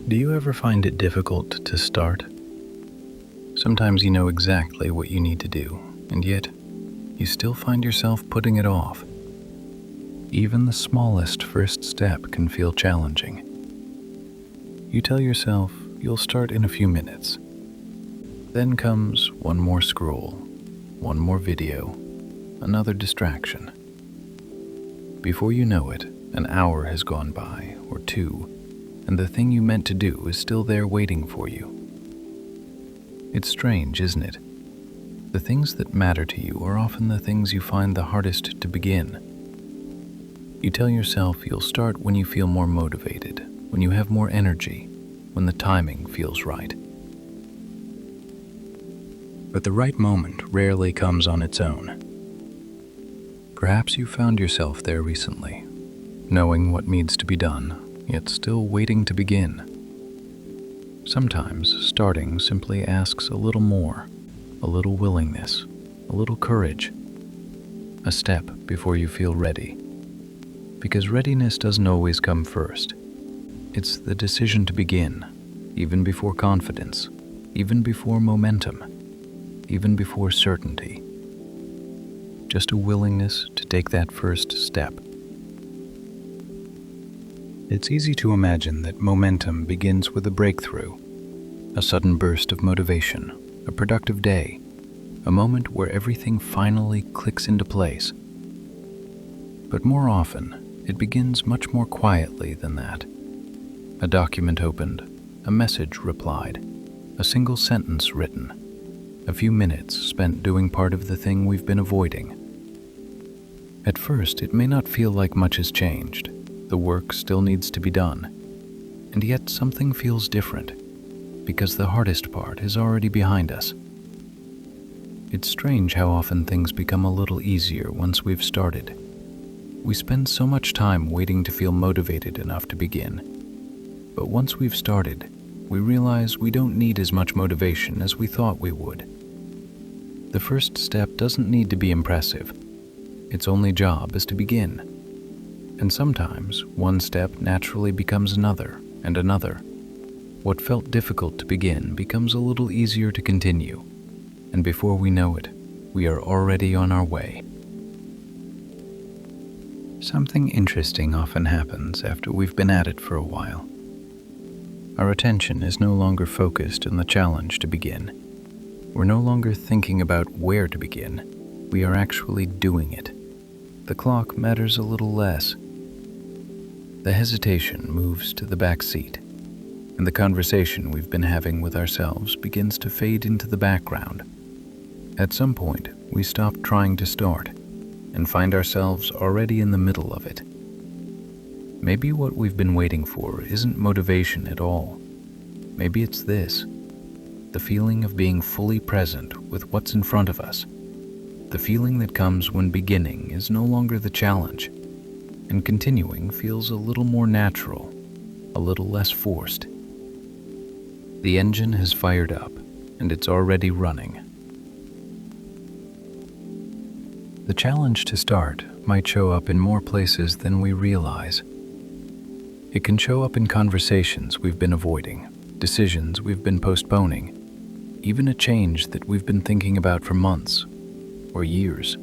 Do you ever find it difficult to start? Sometimes you know exactly what you need to do, and yet you still find yourself putting it off. Even the smallest first step can feel challenging. You tell yourself you'll start in a few minutes. Then comes one more scroll, one more video, another distraction. Before you know it, an hour has gone by, or two, and the thing you meant to do is still there waiting for you. It's strange, isn't it? The things that matter to you are often the things you find the hardest to begin. You tell yourself you'll start when you feel more motivated, when you have more energy, when the timing feels right. But the right moment rarely comes on its own. Perhaps you found yourself there recently, knowing what needs to be done, yet still waiting to begin. Sometimes starting simply asks a little more, a little willingness, a little courage, a step before you feel ready. Because readiness doesn't always come first. It's the decision to begin, even before confidence, even before momentum, even before certainty. Just a willingness to take that first step. It's easy to imagine that momentum begins with a breakthrough, a sudden burst of motivation, a productive day, a moment where everything finally clicks into place. But more often, it begins much more quietly than that. A document opened, a message replied, a single sentence written, a few minutes spent doing part of the thing we've been avoiding. At first, it may not feel like much has changed. The work still needs to be done. And yet something feels different, because the hardest part is already behind us. It's strange how often things become a little easier once we've started. We spend so much time waiting to feel motivated enough to begin. But once we've started, we realize we don't need as much motivation as we thought we would. The first step doesn't need to be impressive. Its only job is to begin. And sometimes one step naturally becomes another and another. What felt difficult to begin becomes a little easier to continue. And before we know it, we are already on our way. Something interesting often happens after we've been at it for a while. Our attention is no longer focused on the challenge to begin. We're no longer thinking about where to begin. We are actually doing it. The clock matters a little less. The hesitation moves to the back seat, and the conversation we've been having with ourselves begins to fade into the background. At some point, we stop trying to start and find ourselves already in the middle of it. Maybe what we've been waiting for isn't motivation at all. Maybe it's this, the feeling of being fully present with what's in front of us. The feeling that comes when beginning is no longer the challenge, and continuing feels a little more natural, a little less forced. The engine has fired up, and it's already running. The challenge to start might show up in more places than we realize. It can show up in conversations we've been avoiding, decisions we've been postponing, even a change that we've been thinking about for months or years.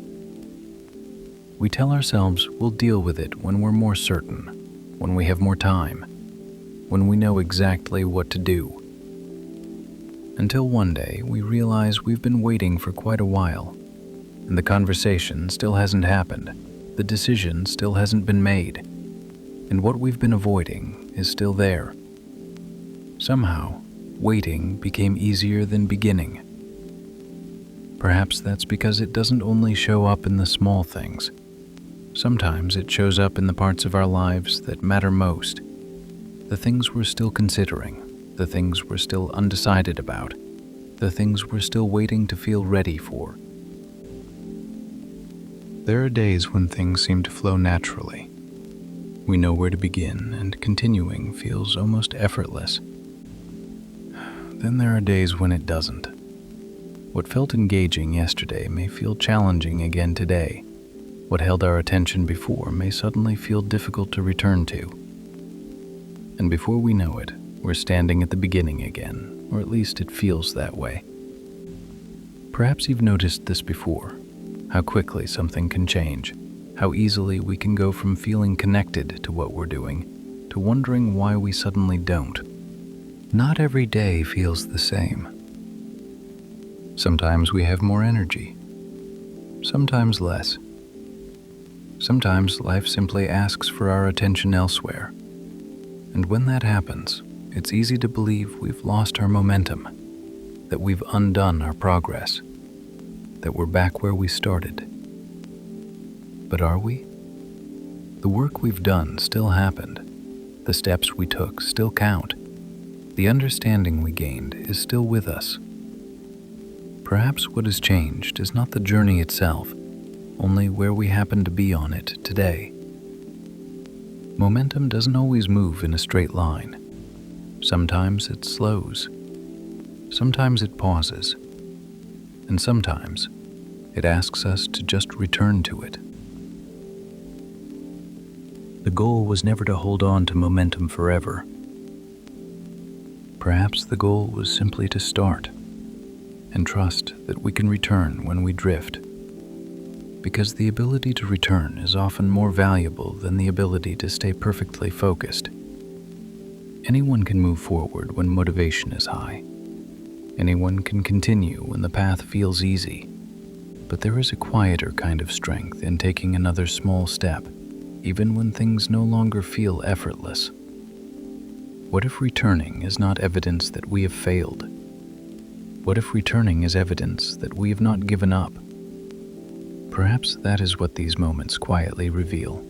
We tell ourselves we'll deal with it when we're more certain, when we have more time, when we know exactly what to do. Until one day we realize we've been waiting for quite a while, and the conversation still hasn't happened, the decision still hasn't been made, and what we've been avoiding is still there. Somehow, waiting became easier than beginning. Perhaps that's because it doesn't only show up in the small things. Sometimes it shows up in the parts of our lives that matter most, the things we're still considering, the things we're still undecided about, the things we're still waiting to feel ready for. There are days when things seem to flow naturally. We know where to begin, and continuing feels almost effortless. Then there are days when it doesn't. What felt engaging yesterday may feel challenging again today. What held our attention before may suddenly feel difficult to return to. And before we know it, we're standing at the beginning again, or at least it feels that way. Perhaps you've noticed this before, how quickly something can change, how easily we can go from feeling connected to what we're doing to wondering why we suddenly don't. Not every day feels the same. Sometimes we have more energy, sometimes less. Sometimes life simply asks for our attention elsewhere. And when that happens, it's easy to believe we've lost our momentum, that we've undone our progress, that we're back where we started. But are we? The work we've done still happened. The steps we took still count. The understanding we gained is still with us. Perhaps what has changed is not the journey itself, only where we happen to be on it today. Momentum doesn't always move in a straight line. Sometimes it slows. Sometimes it pauses. And sometimes it asks us to just return to it. The goal was never to hold on to momentum forever. Perhaps the goal was simply to start and trust that we can return when we drift. Because the ability to return is often more valuable than the ability to stay perfectly focused. Anyone can move forward when motivation is high. Anyone can continue when the path feels easy. But there is a quieter kind of strength in taking another small step, even when things no longer feel effortless. What if returning is not evidence that we have failed? What if returning is evidence that we have not given up? Perhaps that is what these moments quietly reveal.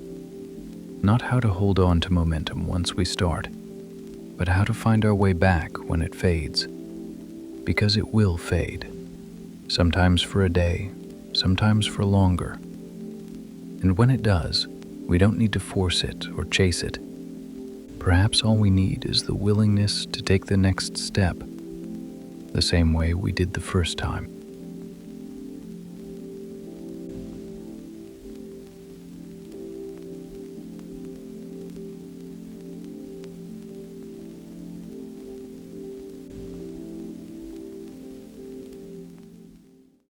Not how to hold on to momentum once we start, but how to find our way back when it fades. Because it will fade. Sometimes for a day, sometimes for longer. And when it does, we don't need to force it or chase it. Perhaps all we need is the willingness to take the next step, the same way we did the first time.